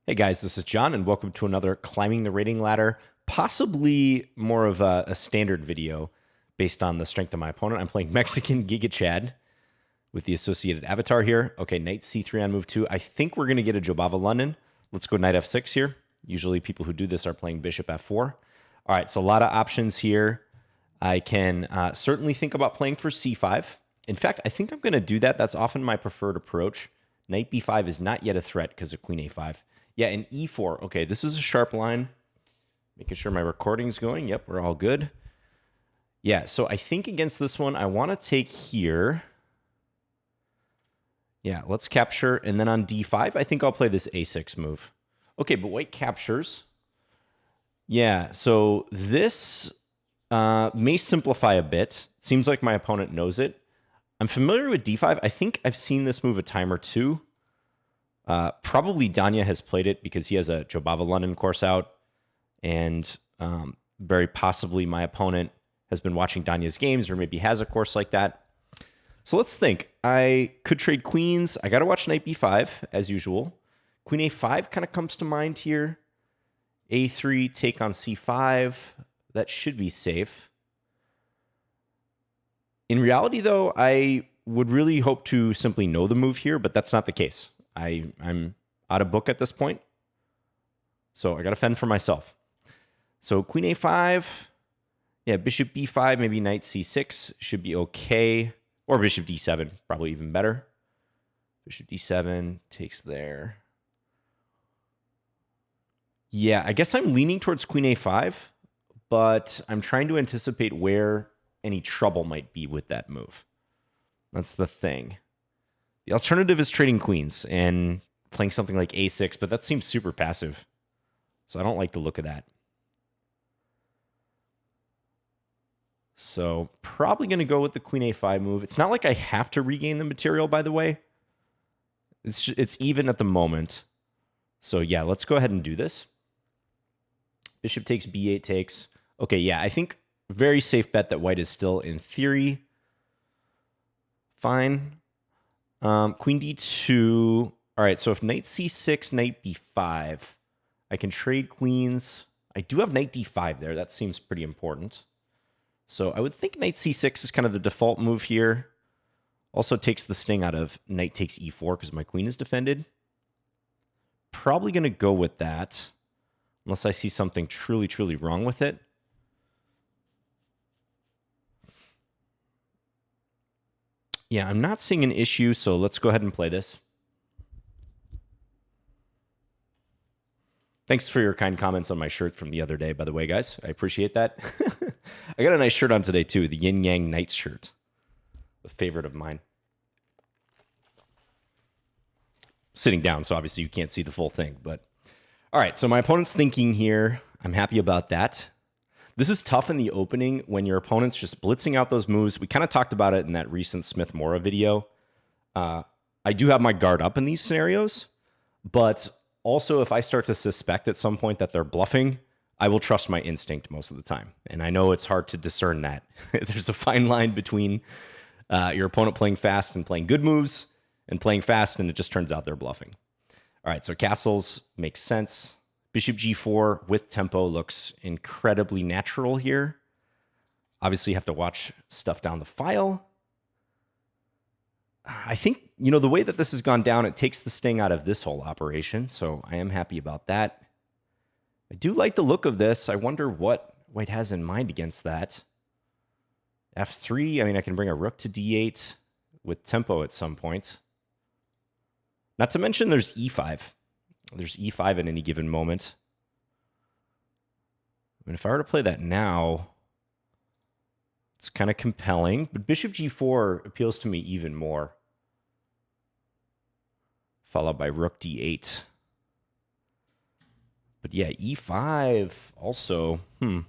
Hey guys, this is John, and welcome to another Climbing the Rating Ladder, possibly more of a standard video based on the strength of my opponent. I'm playing Mexican Giga Chad with the associated avatar here. Okay, knight c3 on move 2. I think we're going to get a Jobava London. Let's go knight f6 here. Usually people who do this are playing bishop f4. All right, so a lot of options here. I can certainly think about playing for c5. In fact, I think I'm going to do that. That's often my preferred approach. Knight b5 is not yet a threat because of queen a5. Yeah, and e4. Okay, this is a sharp line. Making sure my recording's going. Yep, we're all good. Yeah, so I think against this one, I want to take here. Yeah, let's capture. And then on d5, I think I'll play this a6 move. Okay, but white captures. Yeah, so this may simplify a bit. Seems like my opponent knows it. I'm familiar with d5. I think I've seen this move a time or two. Probably Danya has played it because he has a Jobava London course out. And very possibly my opponent has been watching Danya's games or maybe has a course like that. So let's think. I could trade queens. I got to watch knight b5 as usual. Queen a5 kind of comes to mind here. a3, take on c5. That should be safe. In reality, though, I would really hope to simply know the move here, but that's not the case. I'm out of book at this point. So I got to fend for myself. So queen a5. Yeah, bishop b5, maybe knight c6 should be okay. Or bishop d7, probably even better. Bishop d7 takes there. Yeah, I guess I'm leaning towards queen a5, but I'm trying to anticipate where any trouble might be with that move. That's the thing. The alternative is trading queens and playing something like a6, but that seems super passive. So I don't like the look of that. So probably going to go with the queen a5 move. It's not like I have to regain the material, by the way. It's even at the moment. So yeah, let's go ahead and do this. Bishop takes, b8 takes. Okay, yeah, I think very safe bet that white is still, in theory, fine. Queen d2. All right, so if knight c6, knight b5, I can trade queens. I do have knight d5 there. That seems pretty important. So I would think knight c6 is kind of the default move here. Also takes the sting out of knight takes e4 because my queen is defended. Probably going to go with that, unless I see something truly, truly wrong with it. Yeah, I'm not seeing an issue, so let's go ahead and play this. Thanks for your kind comments on my shirt from the other day, by the way, guys. I appreciate that. I got a nice shirt on today, too, the Yin Yang Knights shirt. A favorite of mine. Sitting down, so obviously you can't see the full thing. But all right, so my opponent's thinking here. I'm happy about that. This is tough in the opening when your opponent's just blitzing out those moves. We kind of talked about it in that recent Smith-Mora video. I do have my guard up in these scenarios, but also if I start to suspect at some point that they're bluffing, I will trust my instinct most of the time. And I know it's hard to discern that. There's a fine line between your opponent playing fast and playing good moves and playing fast, and it just turns out they're bluffing. All right, so castles makes sense. Bishop g4 with tempo looks incredibly natural here. Obviously, you have to watch stuff down the file. I think, you know, the way that this has gone down, it takes the sting out of this whole operation, so I am happy about that. I do like the look of this. I wonder what white has in mind against that. f3, I mean, I can bring a rook to d8 with tempo at some point. Not to mention there's e5. There's e5 at any given moment. I mean, if I were to play that now, it's kind of compelling, but bishop g4 appeals to me even more. Followed by rook d8. But yeah, e5 also, I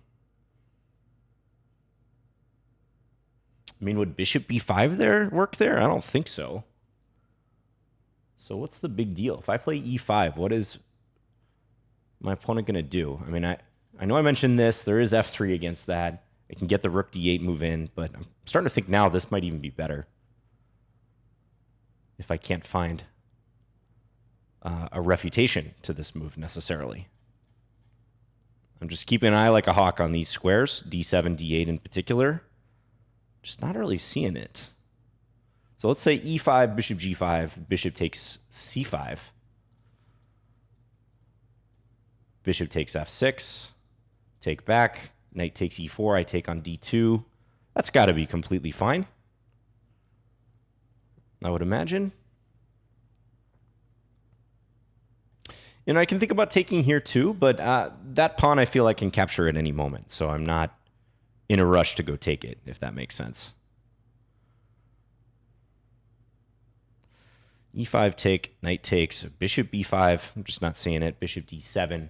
mean, would bishop b5 there work there? I don't think so. So what's the big deal? If I play e5, what is my opponent going to do? I mean, I know I mentioned this. There is f3 against that. I can get the rook d8 move in, but I'm starting to think now this might even be better if I can't find a refutation to this move necessarily. I'm just keeping an eye like a hawk on these squares, d7, d8 in particular. Just not really seeing it. So let's say e5, bishop g5, bishop takes c5. Bishop takes f6, take back, knight takes e4, I take on d2. That's got to be completely fine, I would imagine. And I can think about taking here too, but that pawn I feel I can capture at any moment, so I'm not in a rush to go take it, if that makes sense. e5 take, knight takes, bishop b5, I'm just not seeing it, bishop d7.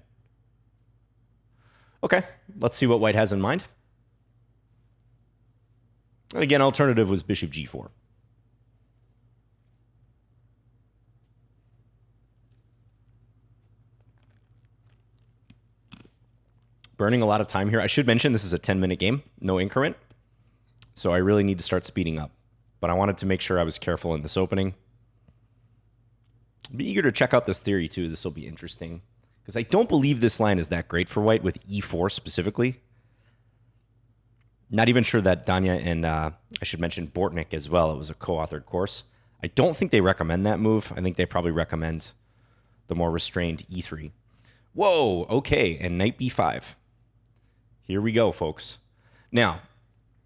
Okay, let's see what white has in mind. And again, alternative was bishop g4. Burning a lot of time here. I should mention this is a 10-minute game, no increment. So I really need to start speeding up. But I wanted to make sure I was careful in this opening. Be eager to check out this theory too. This will be interesting. Because I don't believe this line is that great for white with e4 specifically. Not even sure that Danya and I should mention Bortnick as well. It was a co-authored course. I don't think they recommend that move. I think they probably recommend the more restrained e3. Whoa, okay, and knight b5. Here we go, folks. Now,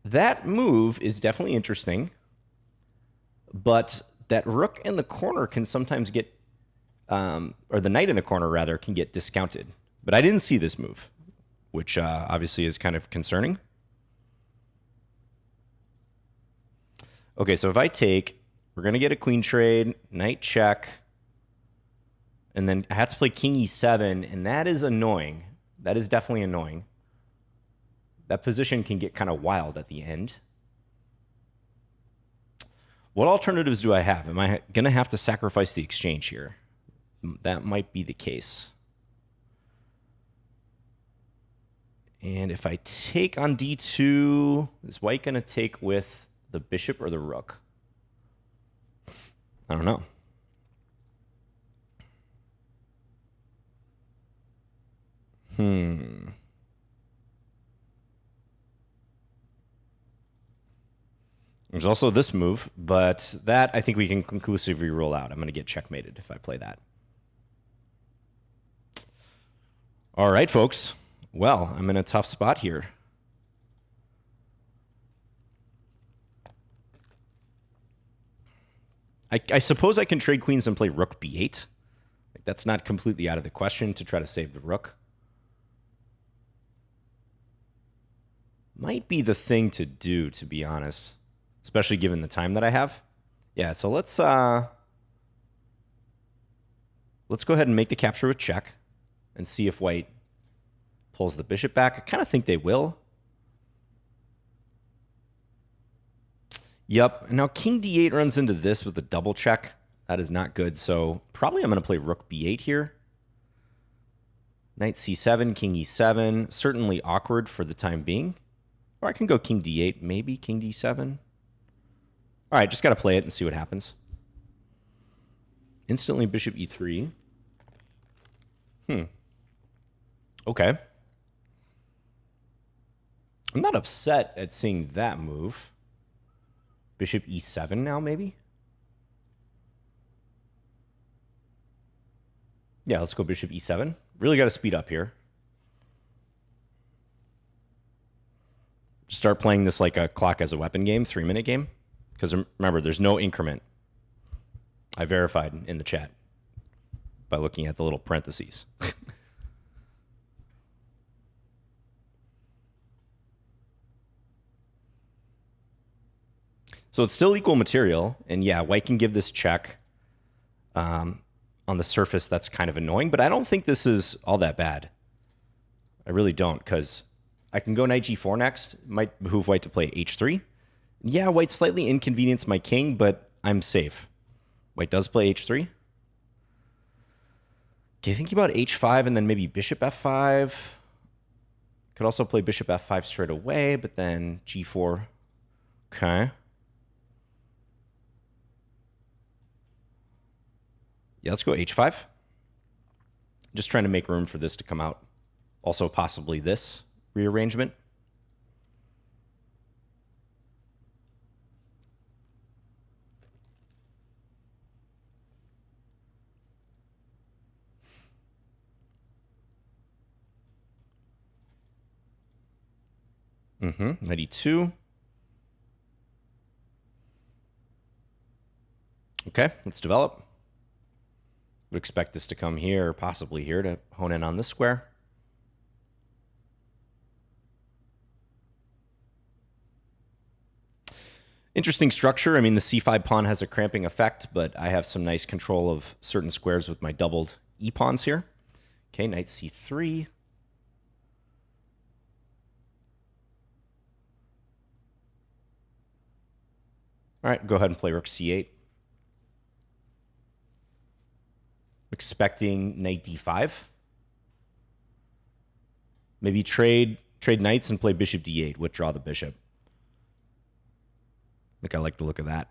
that move is definitely interesting, but that rook in the corner can sometimes get, or the knight in the corner, rather, can get discounted. But I didn't see this move, which obviously is kind of concerning. Okay, so if I take, we're going to get a queen trade, knight check, and then I have to play king e7, and that is annoying. That is definitely annoying. That position can get kind of wild at the end. What alternatives do I have? Am I going to have to sacrifice the exchange here? That might be the case. And if I take on d2, is white going to take with the bishop or the rook? I don't know. There's also this move, but that I think we can conclusively rule out. I'm going to get checkmated if I play that. All right, folks. Well, I'm in a tough spot here. I suppose I can trade queens and play rook b8. That's not completely out of the question to try to save the rook. Might be the thing to do, to be honest. Especially given the time that I have. Yeah, so let's go ahead and make the capture with check and see if white pulls the bishop back. I kind of think they will. Yep, and now king d8 runs into this with a double check. That is not good, so probably I'm going to play rook b8 here. Knight c7, king e7. Certainly awkward for the time being. Or I can go king d8, maybe king d7. All right, just got to play it and see what happens. Instantly bishop e3. Okay. I'm not upset at seeing that move. Bishop e7 now, maybe? Yeah, let's go bishop e7. Really got to speed up here. Start playing this like a clock as a weapon game, 3-minute game. Because remember, there's no increment. I verified in the chat by looking at the little parentheses. So it's still equal material. And yeah, white can give this check. On the surface, that's kind of annoying. But I don't think this is all that bad. I really don't, because I can go knight g4 next. It might behoove white to play h3. Yeah, white slightly inconvenienced my king, but I'm safe. White does play h3. Okay, thinking about h5 and then maybe bishop f5. Could also play bishop f5 straight away, but then g4. Okay. Yeah, let's go h5. Just trying to make room for this to come out. Also possibly this rearrangement. Mm-hmm. 92. Okay, let's develop. Would expect this to come here or possibly here to hone in on this square. Interesting structure. I mean, the c5 pawn has a cramping effect, but I have some nice control of certain squares with my doubled e pawns here. Okay, knight c3. All right, go ahead and play rook c8. Expecting knight d5. Maybe trade knights and play bishop d8, withdraw the bishop. I think I like the look of that.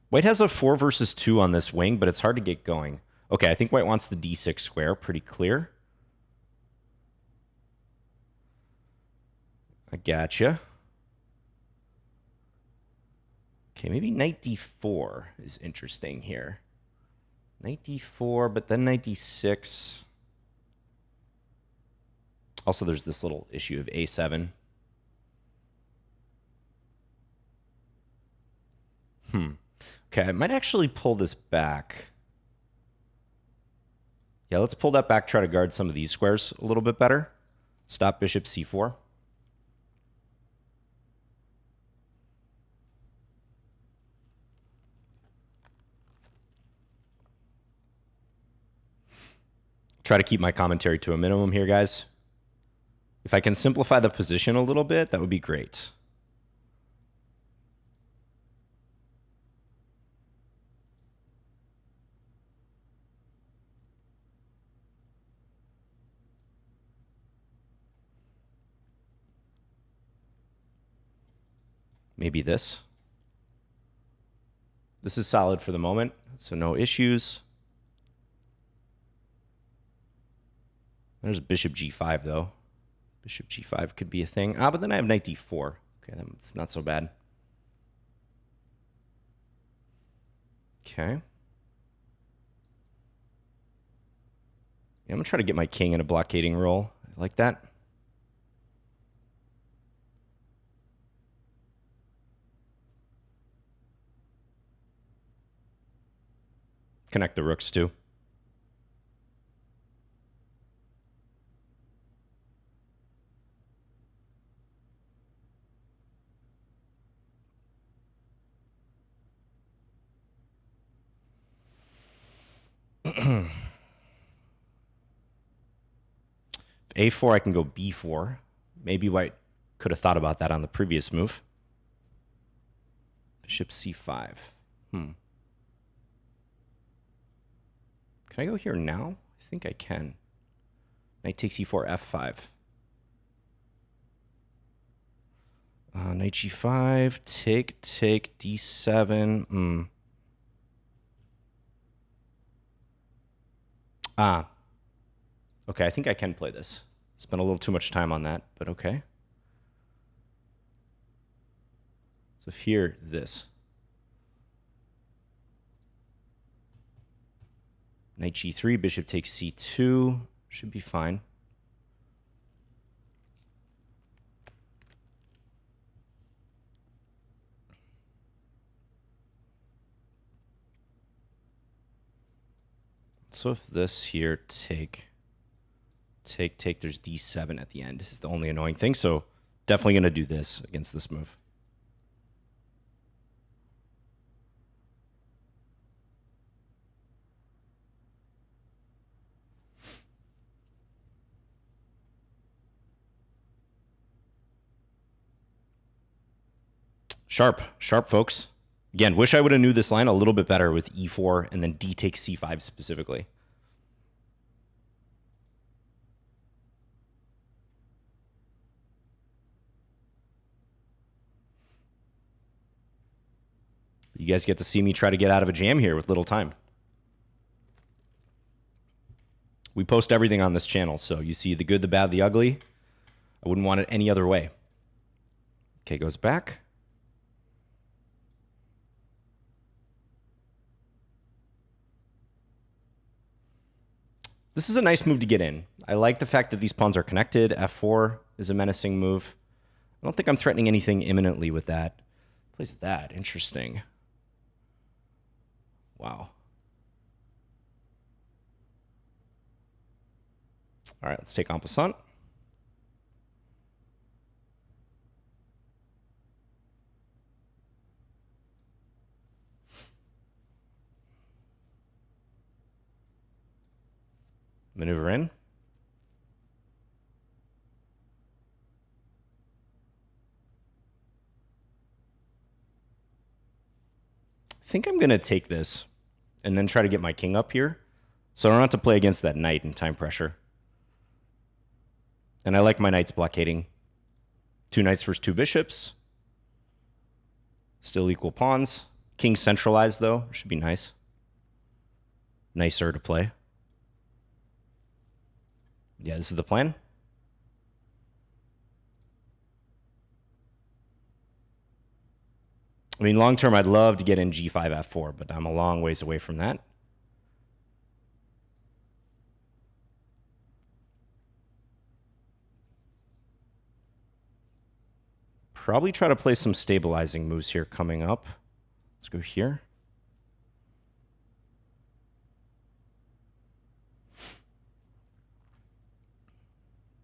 White has a 4 versus 2 on this wing, but it's hard to get going. Okay, I think white wants the d6 square, pretty clear. I gotcha. Okay, maybe knight d4 is interesting here. Knight d4, but then knight d6. Also, there's this little issue of a7. Okay, I might actually pull this back. Yeah, let's pull that back, try to guard some of these squares a little bit better. Stop bishop c4. Try to keep my commentary to a minimum here, guys. If I can simplify the position a little bit, that would be great. Maybe this. This is solid for the moment, so no issues. There's bishop g5, though. Bishop g5 could be a thing. But then I have knight d4. Okay, that's not so bad. Okay. Yeah, I'm going to try to get my king in a blockading role. I like that. Connect the rooks, too. A4, I can go B4. Maybe white could have thought about that on the previous move. Bishop C5. Can I go here now? I think I can. Knight takes E4, F5. Knight G5, take, D7. Okay, I think I can play this. Spent a little too much time on that, but okay. So here, this. Knight G3, bishop takes C2. Should be fine. So if this here, take, there's D7 at the end. This is the only annoying thing. So definitely going to do this against this move. Sharp, folks. Again, wish I would have knew this line a little bit better with E4 and then D takes C5 specifically. You guys get to see me try to get out of a jam here with little time. We post everything on this channel, so you see the good, the bad, the ugly. I wouldn't want it any other way. Okay, goes back. This is a nice move to get in. I like the fact that these pawns are connected. F4 is a menacing move. I don't think I'm threatening anything imminently with that. Plays that. Interesting. Wow. All right, let's take en passant. Maneuver in. I think I'm going to take this and then try to get my king up here so I don't have to play against that knight in time pressure. And I like my knights blockading. 2 knights versus 2 bishops. Still equal pawns. King centralized, though. Should be nice. Nicer to play. Yeah, this is the plan. I mean, long term, I'd love to get in G5, F4, but I'm a long ways away from that. Probably try to play some stabilizing moves here coming up. Let's go here.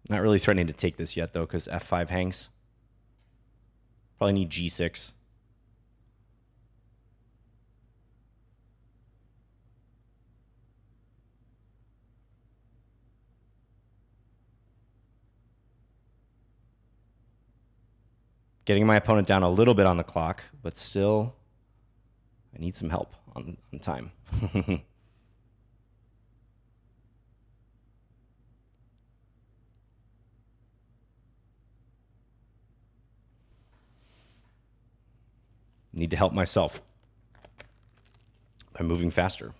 Not really threatening to take this yet, though, because F5 hangs. Probably need G6. Getting my opponent down a little bit on the clock, but still, I need some help on time. Need to help myself by moving faster.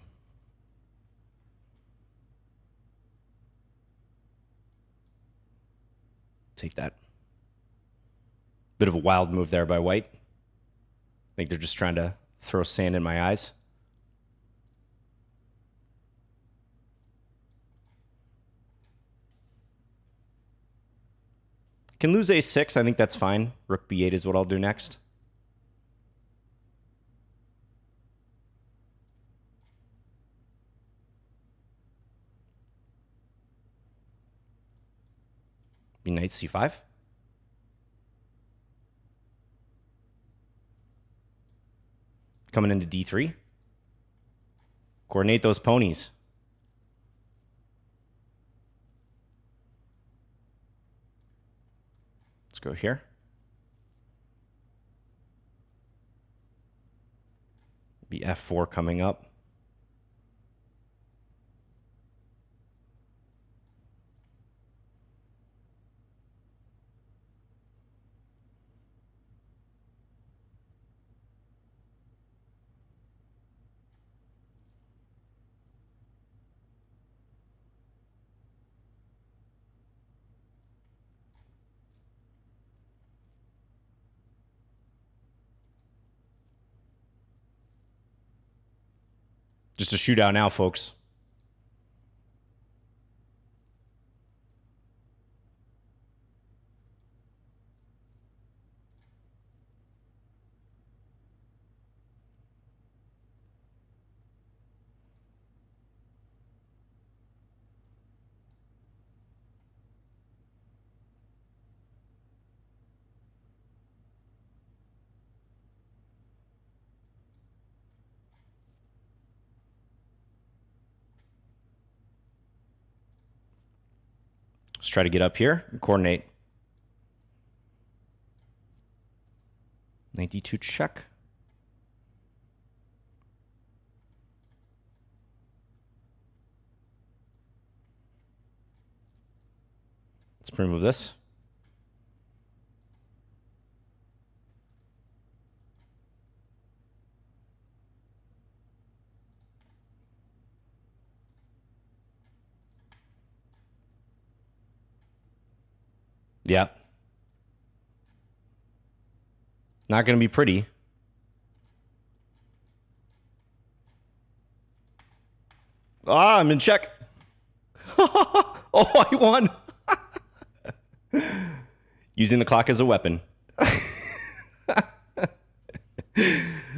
Take that. Bit of a wild move there by white. I think they're just trying to throw sand in my eyes. Can lose a6. I think that's fine. Rook b8 is what I'll do next. Be knight c5. Coming into d3. Coordinate those ponies. Let's go here. Be f4 coming up. Just a shootout now, folks. Let's try to get up here and coordinate. Knight d2 check. Let's pre-move this. Yeah. Not going to be pretty. Ah, I'm in check. Oh, I won. Using the clock as a weapon.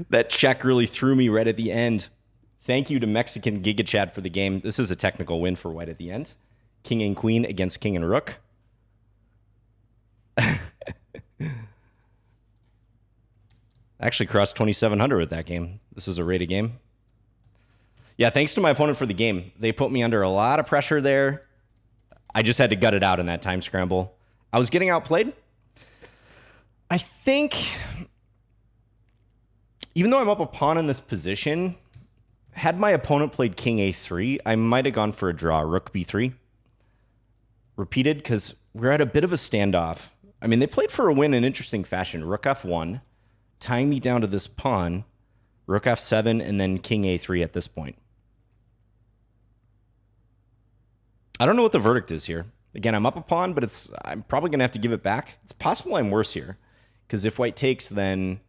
That check really threw me right at the end. Thank you to Mexican Giga Chad for the game. This is a technical win for white at the end. King and queen against king and rook. Actually crossed 2,700 with that game. This is a rated game. Yeah, thanks to my opponent for the game. They put me under a lot of pressure there. I just had to gut it out in that time scramble. I was getting outplayed. I think, even though I'm up a pawn in this position, had my opponent played king a3, I might have gone for a draw, rook b3. Repeated, because we're at a bit of a standoff. I mean, they played for a win in interesting fashion. Rook f1, tying me down to this pawn, rook f7, and then king a3 at this point. I don't know what the verdict is here. Again, I'm up a pawn, but I'm probably going to have to give it back. It's possible I'm worse here, because if white takes, then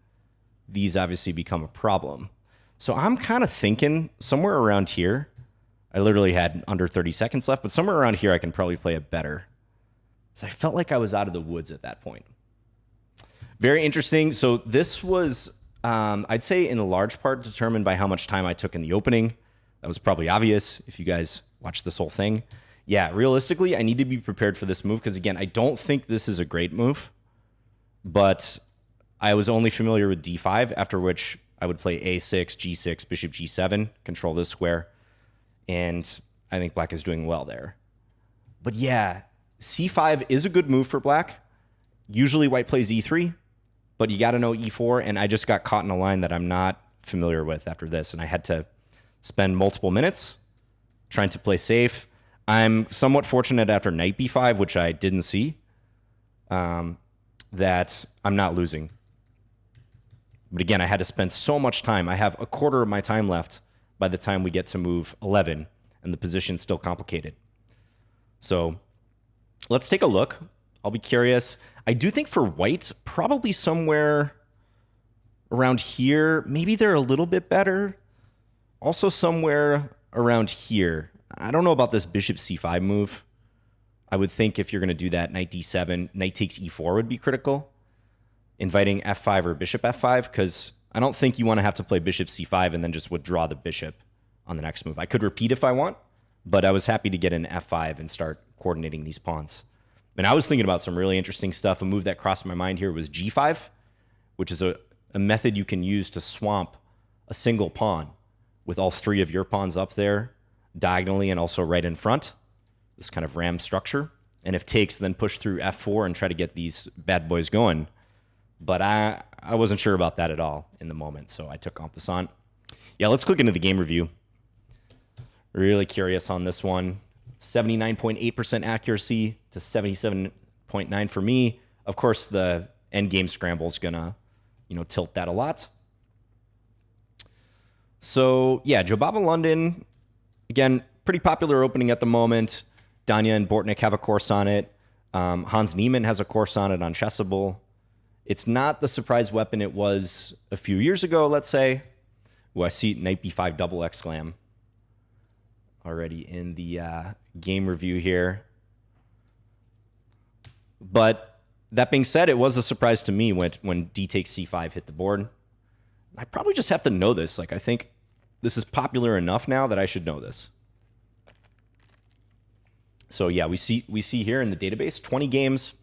these obviously become a problem. So I'm kind of thinking somewhere around here. I literally had under 30 seconds left, but somewhere around here I can probably play it better. So I felt like I was out of the woods at that point. Very interesting. So this was, I'd say, in a large part determined by how much time I took in the opening. That was probably obvious if you guys watched this whole thing. Yeah, realistically, I need to be prepared for this move because, again, I don't think this is a great move, but I was only familiar with d5, after which I would play a6, g6, bishop g7, control this square, and I think black is doing well there. But yeah, c5 is a good move for black. Usually white plays e3, but you got to know e4, and I just got caught in a line that I'm not familiar with after this, and I had to spend multiple minutes trying to play safe. I'm somewhat fortunate after knight b5, which I didn't see, that I'm not losing. But again, I had to spend so much time. I have a quarter of my time left by the time we get to move 11, and the position's still complicated. So let's take a look. I'll be curious. I do think for white, probably somewhere around here. Maybe they're a little bit better. Also somewhere around here. I don't know about this bishop c5 move. I would think if you're going to do that, knight d7, knight takes e4 would be critical. Inviting f5 or bishop f5, because I don't think you want to have to play bishop c5 and then just withdraw the bishop on the next move. I could repeat if I want, but I was happy to get an f5 and start coordinating these pawns. And I was thinking about some really interesting stuff. A move that crossed my mind here was g5, which is a method you can use to swamp a single pawn with all three of your pawns up there, diagonally and also right in front. This kind of ram structure. And if takes, then push through f4 and try to get these bad boys going. But I wasn't sure about that at all in the moment, so I took en passant. Yeah, let's click into the game review. Really curious on this one. 79.8% accuracy to 77.9 for me. Of course, the endgame scramble is gonna, tilt that a lot. So yeah, Jobava London, again, pretty popular opening at the moment. Danya and Bortnick have a course on it. Hans Niemann has a course on it on Chessable. It's not the surprise weapon it was a few years ago, let's say. Ooh, I see knight b5 double exclam already in the game review here. But that being said, it was a surprise to me when d takes c5 hit the board. I probably just have to know this. I think this is popular enough now that I should know this. So yeah, we see here in the database 20 games.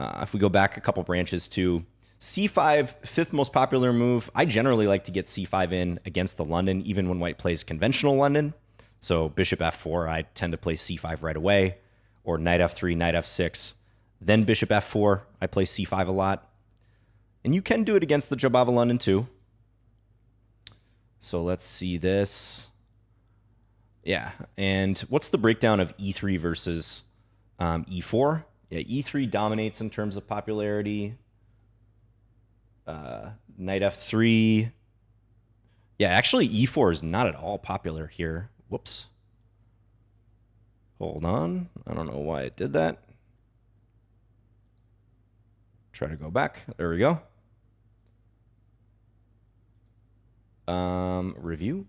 If we go back a couple branches to c5, fifth most popular move. I generally like to get c5 in against the London, even when white plays conventional London. So bishop f4, I tend to play c5 right away, or knight f3, knight f6. Then bishop f4, I play c5 a lot. And you can do it against the Jobava London too. So let's see this. Yeah, and what's the breakdown of e3 versus e4? Yeah, e3 dominates in terms of popularity. Knight f3. Yeah, actually e4 is not at all popular here. Whoops. Hold on. I don't know why it did that. Try to go back. There we go. Review.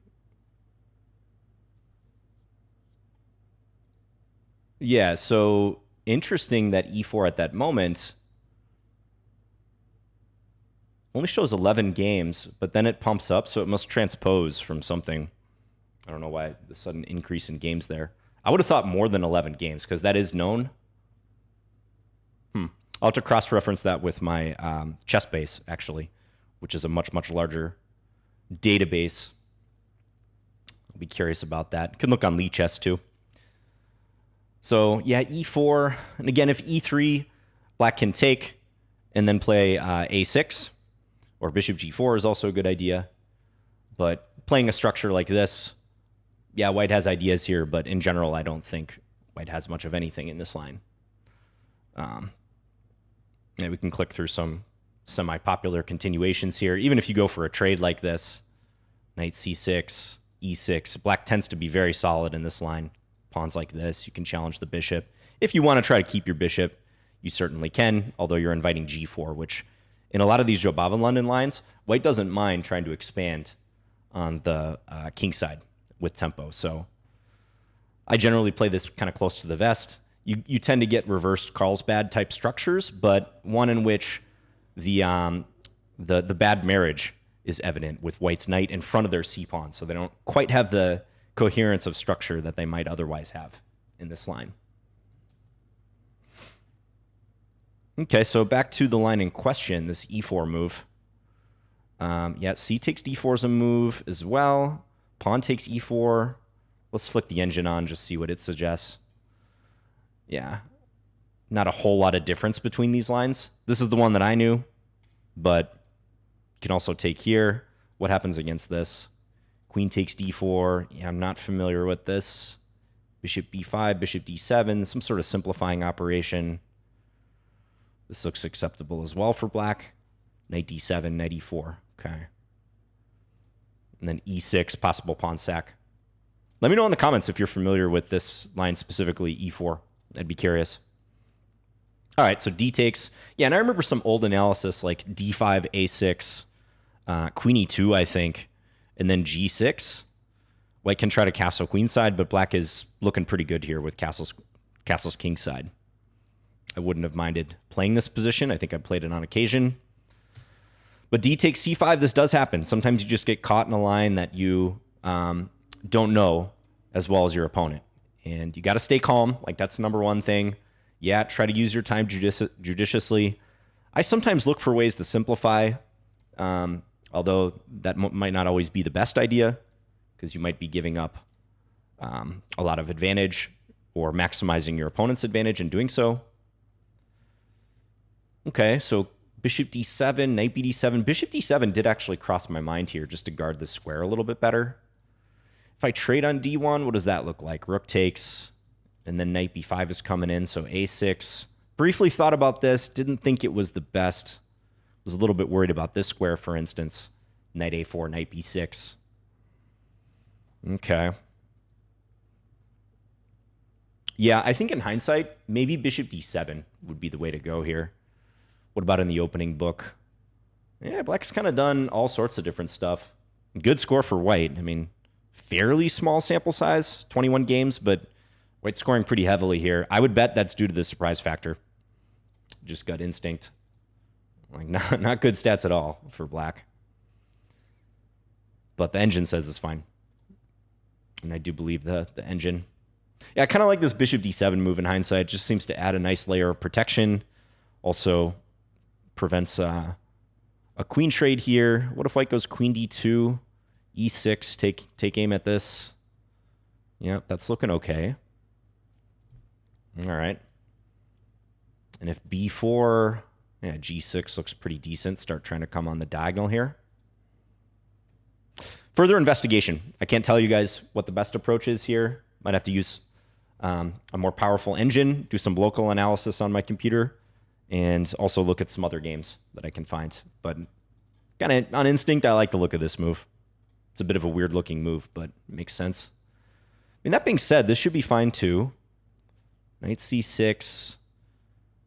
Yeah, so interesting that e4 at that moment only shows 11 games, but then it pumps up, so it must transpose from something. I don't know why the sudden increase in games there. I would have thought more than 11 games, because that is known. I'll have to cross-reference that with my chess base, actually, which is a much, much larger database. I'll be curious about that. You can look on Lee Chess, too. So, yeah, e4. And again, if e3, black can take and then play a6, or bishop g4 is also a good idea. But playing a structure like this, yeah, white has ideas here, but in general, I don't think white has much of anything in this line. Yeah, we can click through some semi-popular continuations here. Even if you go for a trade like this, knight c6, e6, black tends to be very solid in this line. Pawns like this, you can challenge the bishop. If you want to try to keep your bishop, you certainly can, although you're inviting g4, which in a lot of these Jobava London lines, white doesn't mind trying to expand on the king side with tempo. So I generally play this kind of close to the vest. You tend to get reversed Carlsbad type structures, but one in which the bad marriage is evident with white's knight in front of their c-pawn, so they don't quite have the coherence of structure that they might otherwise have in this line. Okay, so back to the line in question, this e4 move. Yeah, c takes d4 is a move as well. Pawn takes e4. Let's flick the engine on, just see what it suggests. Yeah, not a whole lot of difference between these lines. This is the one that I knew, but you can also take here. What happens against this? Queen takes d4. Yeah, I'm not familiar with this. Bishop b5, bishop d7, some sort of simplifying operation. This looks acceptable as well for black. Knight d7, knight e4. Okay. And then e6, possible pawn sack. Let me know in the comments if you're familiar with this line specifically, e4. I'd be curious. All right, so d takes. Yeah, and I remember some old analysis like d5, a6, queen e2, I think, and then g6. White can try to castle queenside, but black is looking pretty good here with castle's kingside. I wouldn't have minded playing this position. I think I played it on occasion. But d takes c5, this does happen. Sometimes you just get caught in a line that you don't know as well as your opponent. And you got to stay calm. Like, that's the number one thing. Yeah, try to use your time judiciously. I sometimes look for ways to simplify, although that might not always be the best idea, because you might be giving up a lot of advantage or maximizing your opponent's advantage in doing so. Okay, so bishop d7, knight bd7. Bishop d7 did actually cross my mind here, just to guard the square a little bit better. If I trade on d1, what does that look like? Rook takes, and then knight b5 is coming in, so a6. Briefly thought about this, didn't think it was the best. Was a little bit worried about this square, for instance. Knight a4, knight b6. Okay. Yeah, I think in hindsight, maybe bishop d7 would be the way to go here. What about in the opening book? Yeah, black's kind of done all sorts of different stuff. Good score for white. I mean, fairly small sample size, 21 games, but white's scoring pretty heavily here. I would bet that's due to the surprise factor. Just gut instinct. Like, not good stats at all for black. But the engine says it's fine. And I do believe the engine. Yeah, I kind of like this bishop d7 move in hindsight. It just seems to add a nice layer of protection. Also prevents a queen trade here. What if white goes queen d2, e6, take aim at this? Yeah, that's looking okay. All right. And if b4, yeah, g6 looks pretty decent. Start trying to come on the diagonal here. Further investigation. I can't tell you guys what the best approach is here. Might have to use a more powerful engine, do some local analysis on my computer, and also look at some other games that I can find. But kind of on instinct, I like the look of this move. It's a bit of a weird looking move, but it makes sense. I mean, that being said, this should be fine too. Knight c6.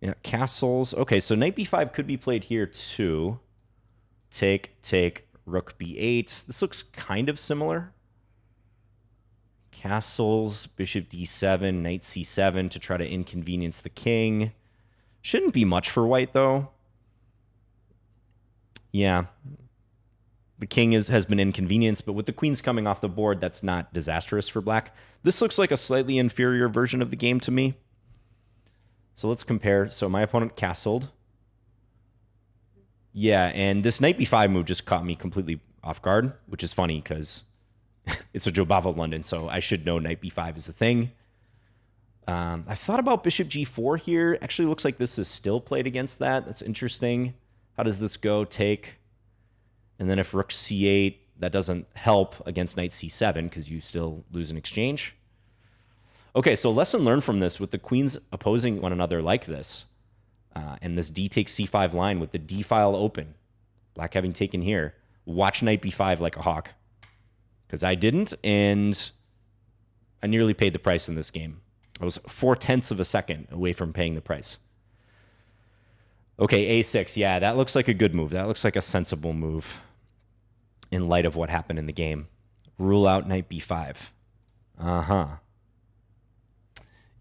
Yeah, castles. Okay, so knight b5 could be played here too. Take, rook b8. This looks kind of similar. Castles, bishop d7, knight c7 to try to inconvenience the king. Shouldn't be much for white, though. Yeah. The king has been inconvenienced, but with the queens coming off the board, that's not disastrous for black. This looks like a slightly inferior version of the game to me. So let's compare. So my opponent castled. Yeah, and this knight b5 move just caught me completely off guard, which is funny because it's a Jobava London, so I should know knight b5 is a thing. I thought about bishop g4 here. Actually, looks like this is still played against that. That's interesting. How does this go? Take. And then if rook c8, that doesn't help against knight c7 because you still lose an exchange. Okay, so lesson learned from this with the queens opposing one another like this. And this d takes c5 line with the d file open. Black having taken here. Watch knight b5 like a hawk. Because I didn't, and I nearly paid the price in this game. I was 0.4 of a second away from paying the price. Okay, a6. Yeah, that looks like a good move. That looks like a sensible move in light of what happened in the game. Rule out knight b5. Uh-huh.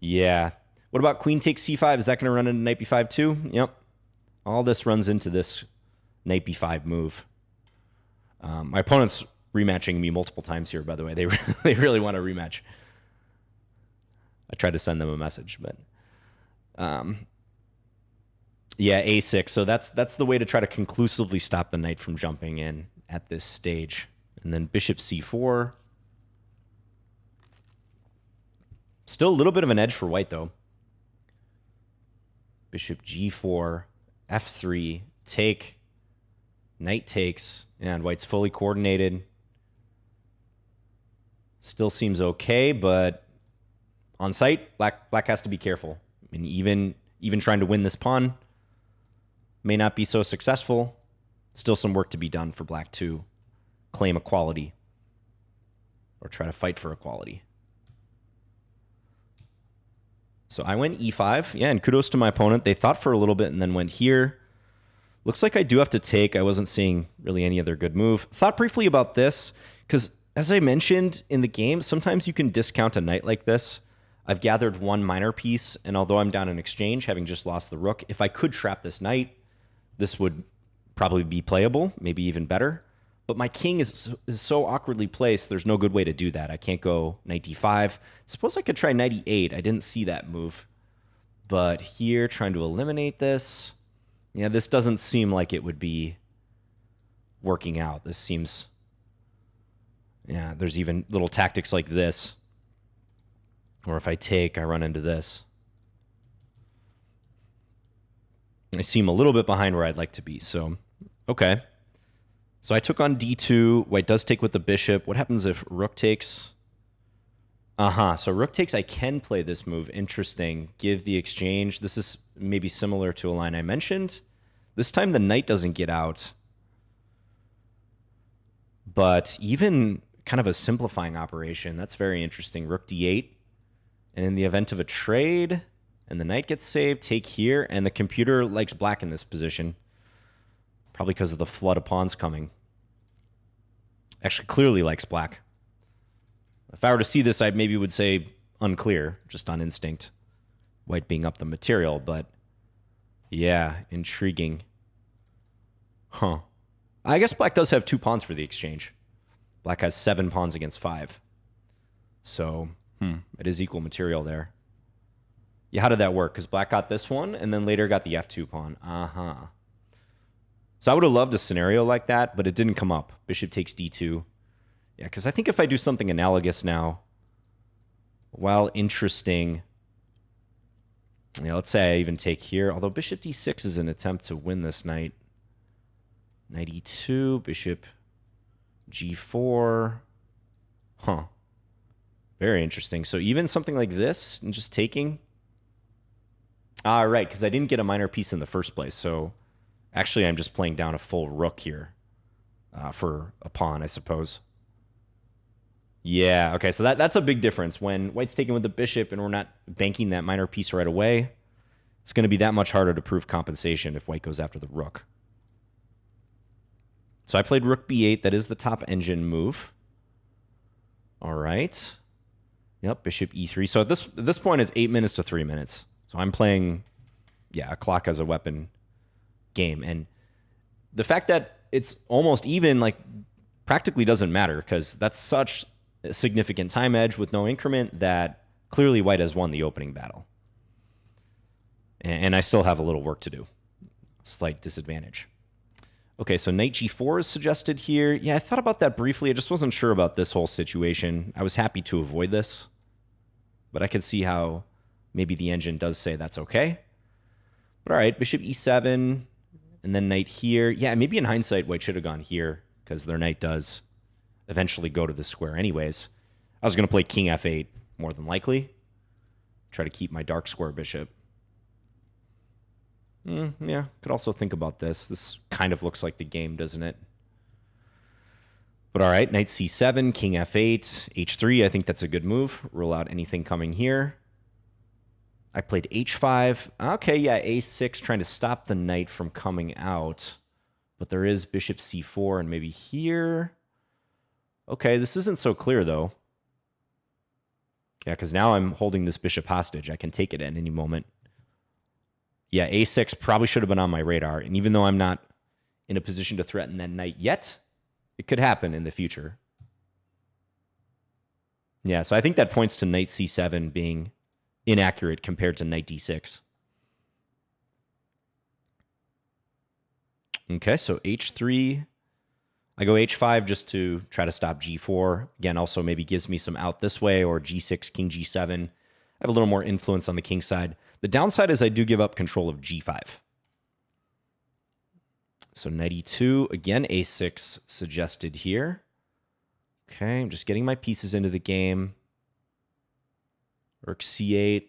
Yeah. What about queen takes c5? Is that going to run into knight b5 too? Yep. All this runs into this knight b5 move. My opponent's rematching me multiple times here, by the way. They really want a rematch. I tried to send them a message, but yeah, a6. So that's the way to try to conclusively stop the knight from jumping in at this stage. And then bishop c4. Still a little bit of an edge for white, though. Bishop g4, f3, take, knight takes, and white's fully coordinated. Still seems okay, but on site, black has to be careful. I mean, even trying to win this pawn may not be so successful. Still some work to be done for black to claim equality or try to fight for equality. So I went e5. Yeah, and kudos to my opponent. They thought for a little bit and then went here. Looks like I do have to take. I wasn't seeing really any other good move. Thought briefly about this because, as I mentioned in the game, sometimes you can discount a knight like this. I've gathered one minor piece, and although I'm down in exchange, having just lost the rook, if I could trap this knight, this would probably be playable, maybe even better. But my king is so awkwardly placed, there's no good way to do that. I can't go knight d5. Suppose I could try knight e8. I didn't see that move. But here, trying to eliminate this. Yeah, this doesn't seem like it would be working out. This seems... Yeah, there's even little tactics like this. Or if I take, I run into this. I seem a little bit behind where I'd like to be, so... Okay. So I took on d2. White does take with the bishop. What happens if rook takes? So rook takes, I can play this move. Interesting. Give the exchange. This is maybe similar to a line I mentioned. This time the knight doesn't get out. But even kind of a simplifying operation, that's very interesting. Rook d8. And in the event of a trade, and the knight gets saved, take here. And the computer likes black in this position. Probably because of the flood of pawns coming. Actually, clearly likes black. If I were to see this, I maybe would say unclear, just on instinct. White being up the material, but yeah, intriguing. Huh. I guess black does have 2 pawns for the exchange. Black has 7 pawns against 5. So, it is equal material there. Yeah, how did that work? Because black got this one, and then later got the f2 pawn. So I would have loved a scenario like that, but it didn't come up. Bishop takes d2. Yeah, because I think if I do something analogous now, while interesting, yeah, let's say I even take here, although bishop d6 is an attempt to win this knight. Knight e2, bishop g4. Huh. Very interesting. So even something like this, and just taking. Right, because I didn't get a minor piece in the first place, so... Actually, I'm just playing down a full rook here for a pawn, I suppose. Yeah, okay, so that's a big difference. When white's taking with the bishop and we're not banking that minor piece right away, it's going to be that much harder to prove compensation if white goes after the rook. So I played rook b8. That is the top engine move. All right. Yep, bishop e3. So at this point, it's 8 minutes to 3 minutes. So I'm playing, yeah, a clock as a weapon game. And the fact that it's almost even, like, practically doesn't matter because that's such a significant time edge with no increment that clearly white has won the opening battle. And I still have a little work to do. Slight disadvantage. Okay, so knight g4 is suggested here. Yeah, I thought about that briefly. I just wasn't sure about this whole situation. I was happy to avoid this, but I could see how maybe the engine does say that's okay. But all right, bishop e7, and then knight here. Yeah, maybe in hindsight, white should have gone here because their knight does eventually go to the square anyways. I was going to play king f8, more than likely. Try to keep my dark square bishop. Yeah, could also think about this. This kind of looks like the game, doesn't it? But all right, knight c7, king f8, h3. I think that's a good move. Rule out anything coming here. I played h5. Okay, yeah, a6, trying to stop the knight from coming out. But there is bishop c4 and maybe here. Okay, this isn't so clear, though. Yeah, because now I'm holding this bishop hostage. I can take it at any moment. Yeah, a6 probably should have been on my radar. And even though I'm not in a position to threaten that knight yet, it could happen in the future. Yeah, so I think that points to knight c7 being inaccurate compared to knight d6. Okay, so h3. I go h5 just to try to stop g4. Again, also maybe gives me some out this way, or g6, king g7. I have a little more influence on the king side. The downside is I do give up control of g5. So knight e2, again, a6 suggested here. Okay, I'm just getting my pieces into the game. Rook c8.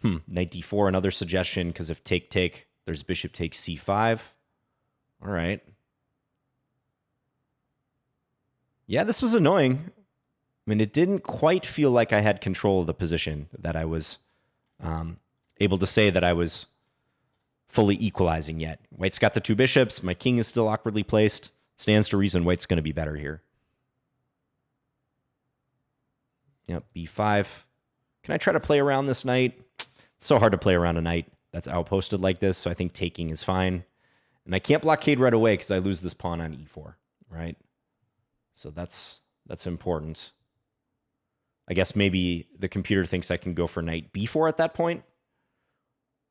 Knight d4, another suggestion, because if take, there's bishop takes c5. All right. Yeah, this was annoying. I mean, it didn't quite feel like I had control of the position, that I was able to say that I was fully equalizing yet. White's got the two bishops. My king is still awkwardly placed. Stands to reason white's going to be better here. Yep, b5. Can I try to play around this knight? It's so hard to play around a knight that's outposted like this, so I think taking is fine. And I can't blockade right away because I lose this pawn on e4, right? So that's important. I guess maybe the computer thinks I can go for knight b4 at that point.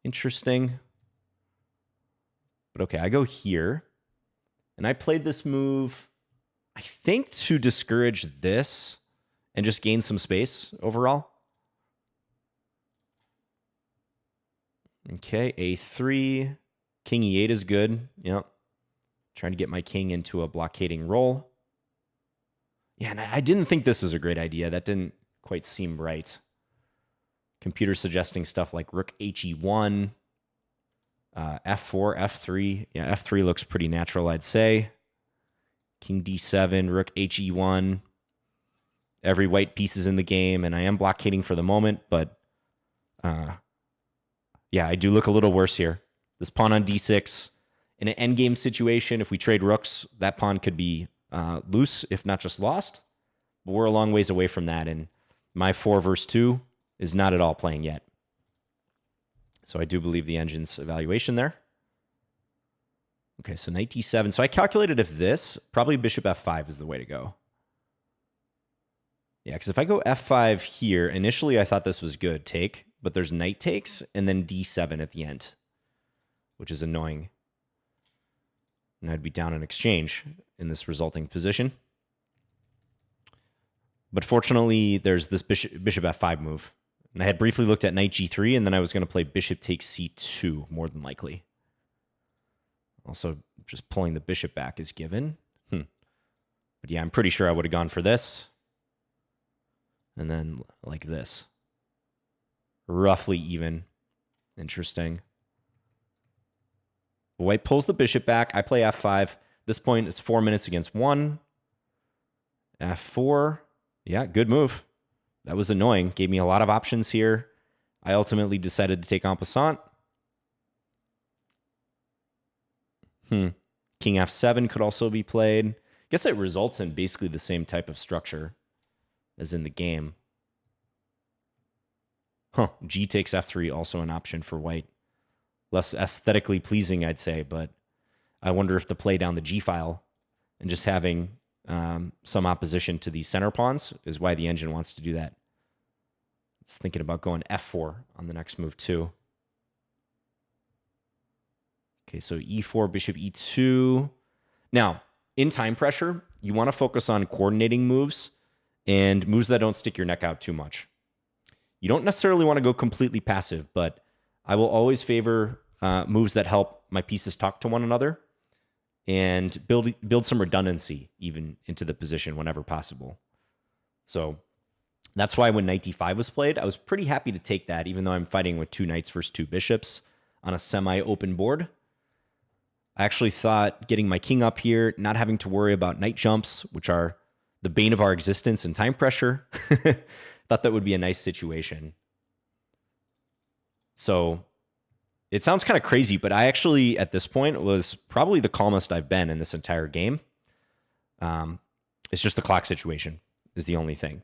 Interesting. But okay, I go here. And I played this move, I think, to discourage this and just gain some space overall. Okay, a3. King e8 is good. Yep. Trying to get my king into a blockading role. Yeah, and I didn't think this was a great idea. That didn't quite seem right. Computer suggesting stuff like rook he1, f4, f3. Yeah, f3 looks pretty natural, I'd say. King d7, rook he1. Every white piece is in the game, and I am blockading for the moment, but yeah, I do look a little worse here. This pawn on d6, in an endgame situation, if we trade rooks, that pawn could be loose, if not just lost. But we're a long ways away from that, and my 4 versus 2 is not at all playing yet. So I do believe the engine's evaluation there. Okay, so knight d7. So I calculated if this, probably bishop f5 is the way to go. Yeah, because if I go f5 here, initially I thought this was good, take, but there's knight takes, and then d7 at the end, which is annoying. And I'd be down in exchange in this resulting position. But fortunately, there's this bishop f5 move. And I had briefly looked at knight g3, and then I was going to play bishop takes c2, more than likely. Also, just pulling the bishop back is given. But yeah, I'm pretty sure I would have gone for this. And then like this. Roughly even. Interesting. White pulls the bishop back. I play f5. At this point, it's 4 minutes against 1. f4. Yeah, good move. That was annoying. Gave me a lot of options here. I ultimately decided to take en passant. King f7 could also be played. I guess it results in basically the same type of structure as in the game. G takes f3, also an option for white. Less aesthetically pleasing, I'd say, but I wonder if the play down the G file and just having some opposition to these center pawns is why the engine wants to do that. It's thinking about going f4 on the next move too. Okay, so e4, bishop e2. Now, in time pressure, you want to focus on coordinating moves and moves that don't stick your neck out too much. You don't necessarily want to go completely passive, but I will always favor moves that help my pieces talk to one another and build some redundancy even into the position whenever possible. So that's why when knight d5 was played, I was pretty happy to take that, even though I'm fighting with 2 knights versus 2 bishops on a semi-open board. I actually thought getting my king up here, not having to worry about knight jumps, which are the bane of our existence in time pressure, thought that would be a nice situation. So it sounds kind of crazy, but I actually, at this point, was probably the calmest I've been in this entire game. It's just the clock situation is the only thing,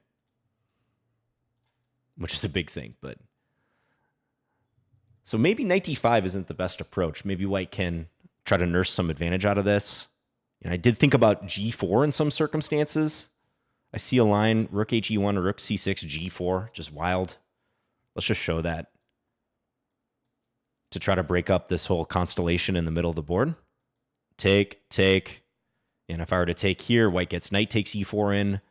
which is a big thing. But so maybe knight d5 isn't the best approach. Maybe white can try to nurse some advantage out of this. And I did think about g4 in some circumstances. I see a line, rook he1, rook c6, g4, just wild. Let's just show that to try to break up this whole constellation in the middle of the board. Take. And if I were to take here, white gets knight takes e4 in.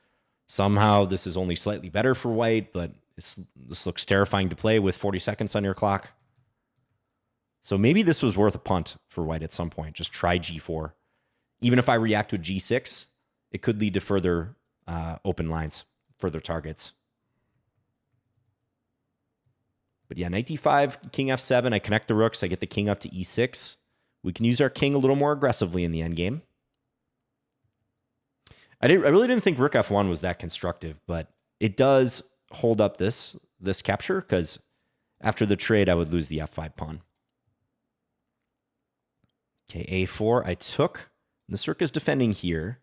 Somehow this is only slightly better for white, but this looks terrifying to play with 40 seconds on your clock. So maybe this was worth a punt for white at some point. Just try g4. Even if I react with g6, it could lead to further open lines, further targets. But yeah, knight d5, king f7. I connect the rooks. I get the king up to e6. We can use our king a little more aggressively in the endgame. I really didn't think rook f1 was that constructive, but it does hold up this capture, because after the trade, I would lose the f5 pawn. Okay, a4, I took. This rook is defending here.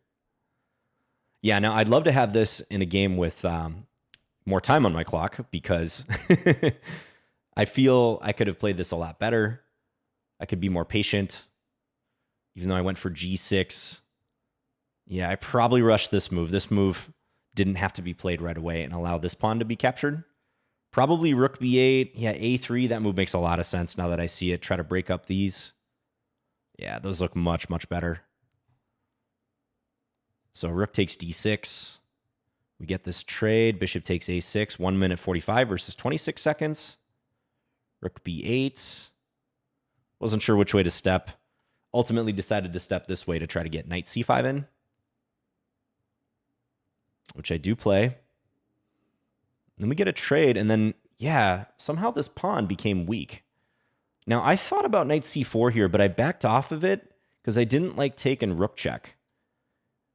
Yeah, now I'd love to have this in a game with more time on my clock, because I feel I could have played this a lot better. I could be more patient, even though I went for g6. Yeah, I probably rushed this move. This move didn't have to be played right away and allow this pawn to be captured. Probably rook b8. Yeah, a3. That move makes a lot of sense now that I see it. Try to break up these. Yeah, those look much, much better. So rook takes d6. We get this trade. Bishop takes a6. 1 minute 45 versus 26 seconds. Rook b8. Wasn't sure which way to step. Ultimately decided to step this way to try to get knight c5 in, which I do play. Then we get a trade, and then, yeah, somehow this pawn became weak. Now, I thought about knight c4 here, but I backed off of it because I didn't like taking rook check,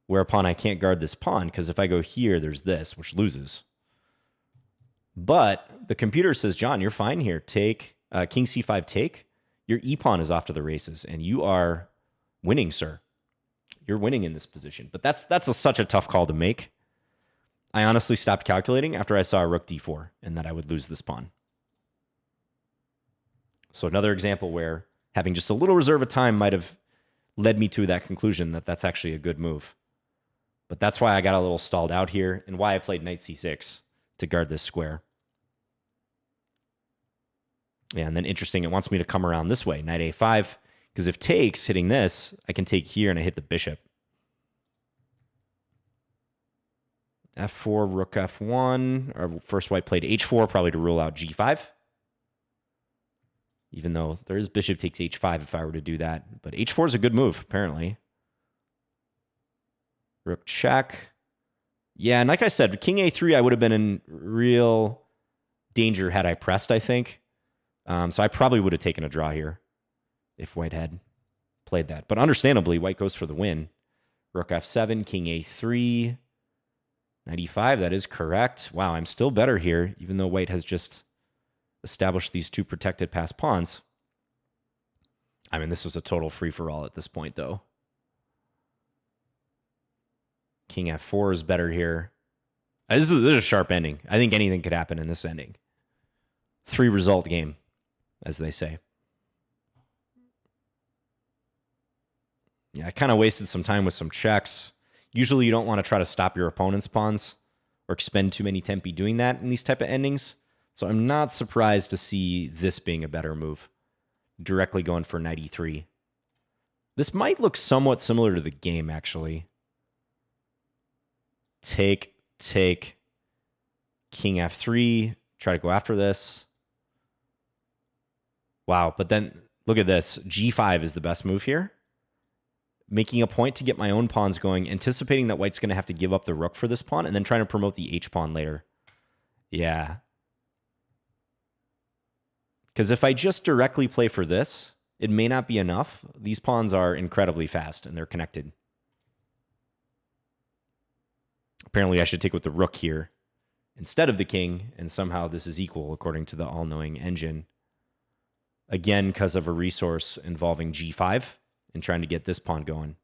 whereupon I can't guard this pawn, because if I go here, there's this, which loses. But the computer says, John, you're fine here. Take king c5 take. Your e-pawn is off to the races, and you are winning, sir. You're winning in this position. But that's such a tough call to make. I honestly stopped calculating after I saw rook d4 and that I would lose this pawn. So another example where having just a little reserve of time might have led me to that conclusion that that's actually a good move. But that's why I got a little stalled out here and why I played knight c6 to guard this square. Yeah, and then interesting, it wants me to come around this way, knight a5, because if takes, hitting this, I can take here and I hit the bishop. f4, rook f1, or first white played h4, probably to rule out g5. Even though there is bishop takes h5 if I were to do that. But h4 is a good move, apparently. Rook check. Yeah, and like I said, king a3, I would have been in real danger had I pressed, I think. So I probably would have taken a draw here if white had played that. But understandably, white goes for the win. Rook f7, king a3, knight e5, that is correct. Wow, I'm still better here, even though white has just establish these two protected passed pawns. I mean, this was a total free-for-all at this point, though. King f4 is better here. This is a sharp ending. I think anything could happen in this ending. 3-result game, as they say. Yeah, I kind of wasted some time with some checks. Usually you don't want to try to stop your opponent's pawns or expend too many tempi doing that in these type of endings. So I'm not surprised to see this being a better move. Directly going for knight e3. This might look somewhat similar to the game, actually. Take, king f3, try to go after this. Wow, but then look at this. g5 is the best move here. Making a point to get my own pawns going, anticipating that white's going to have to give up the rook for this pawn, and then trying to promote the h-pawn later. Yeah. Because if I just directly play for this, it may not be enough. These pawns are incredibly fast, and they're connected. Apparently, I should take with the rook here instead of the king, and somehow this is equal according to the all-knowing engine. Again, because of a resource involving g5 and trying to get this pawn going.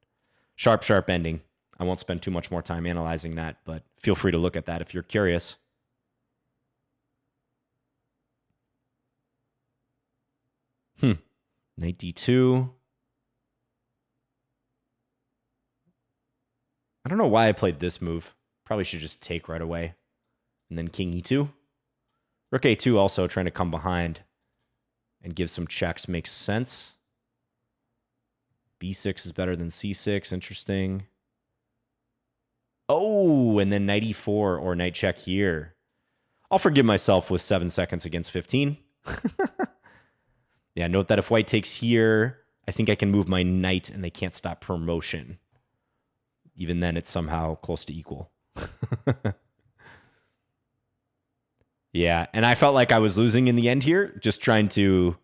Sharp, sharp ending. I won't spend too much more time analyzing that, but feel free to look at that if you're curious. Knight d2. I don't know why I played this move. Probably should just take right away. And then king e2. Rook a2 also trying to come behind and give some checks makes sense. b6 is better than c6. Interesting. Oh, and then knight e4 or knight check here. I'll forgive myself with 7 seconds against 15. Yeah, note that if white takes here, I think I can move my knight and they can't stop promotion. Even then, it's somehow close to equal. Yeah, and I felt like I was losing in the end here, just trying to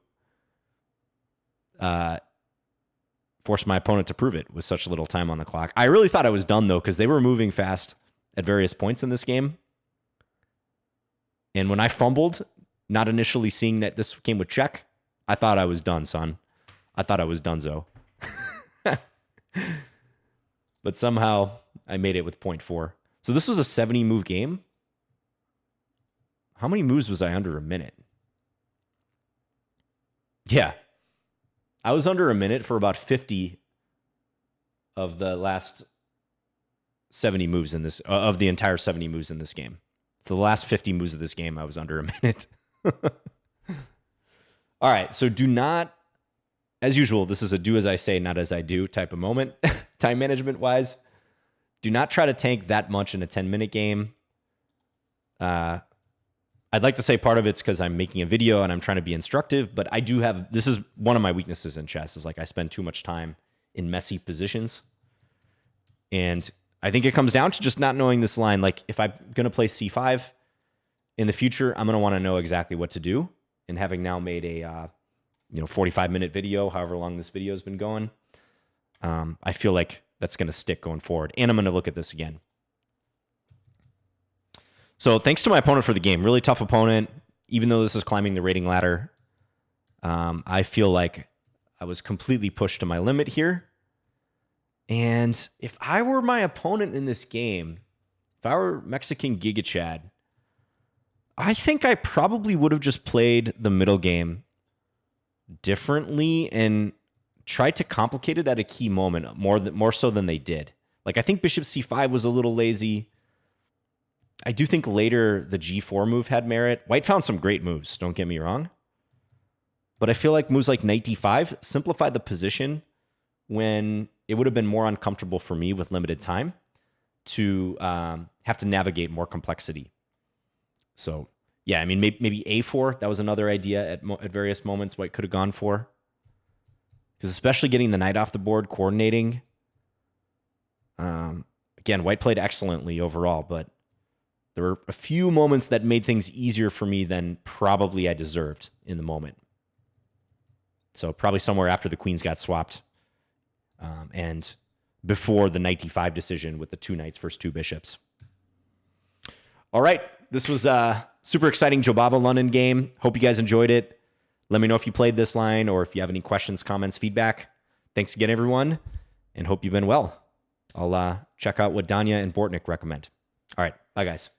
force my opponent to prove it with such little time on the clock. I really thought I was done, though, because they were moving fast at various points in this game. And when I fumbled, not initially seeing that this came with check, I thought I was done, son. I thought I was donezo. But somehow I made it with 0.4. So this was a 70-move game. How many moves was I under a minute? Yeah. I was under a minute for about 50 of the last 70 moves in this, of the entire 70 moves in this game. For the last 50 moves of this game, I was under a minute. All right, so do not, as usual, this is a do as I say, not as I do type of moment, time management-wise. Do not try to tank that much in a 10-minute game. I'd like to say part of it's because I'm making a video and I'm trying to be instructive, but I do have, this is one of my weaknesses in chess, is like I spend too much time in messy positions. And I think it comes down to just not knowing this line. Like if I'm going to play c5 in the future, I'm going to want to know exactly what to do. And having now made a 45-minute video, however long this video has been going, I feel like that's going to stick going forward. And I'm going to look at this again. So thanks to my opponent for the game. Really tough opponent. Even though this is climbing the rating ladder, I feel like I was completely pushed to my limit here. And if I were my opponent in this game, if I were Mexican Giga Chad, I think I probably would have just played the middle game differently and tried to complicate it at a key moment more so than they did. Like I think bishop c5 was a little lazy. I do think later the g4 move had merit. White found some great moves, don't get me wrong. But I feel like moves like knight d5 simplified the position when it would have been more uncomfortable for me with limited time to have to navigate more complexity. So, yeah, I mean, maybe a4, that was another idea at various moments White could have gone for. Because especially getting the knight off the board, coordinating. Again, White played excellently overall, but there were a few moments that made things easier for me than probably I deserved in the moment. So probably somewhere after the queens got swapped and before the knight d5 decision with the two knights versus two bishops. All right, This was a super exciting Jobava London game. Hope you guys enjoyed it. Let me know if you played this line or if you have any questions, comments, feedback. Thanks again, everyone, and hope you've been well. I'll check out what Danya and Bortnick recommend. All right. Bye, guys.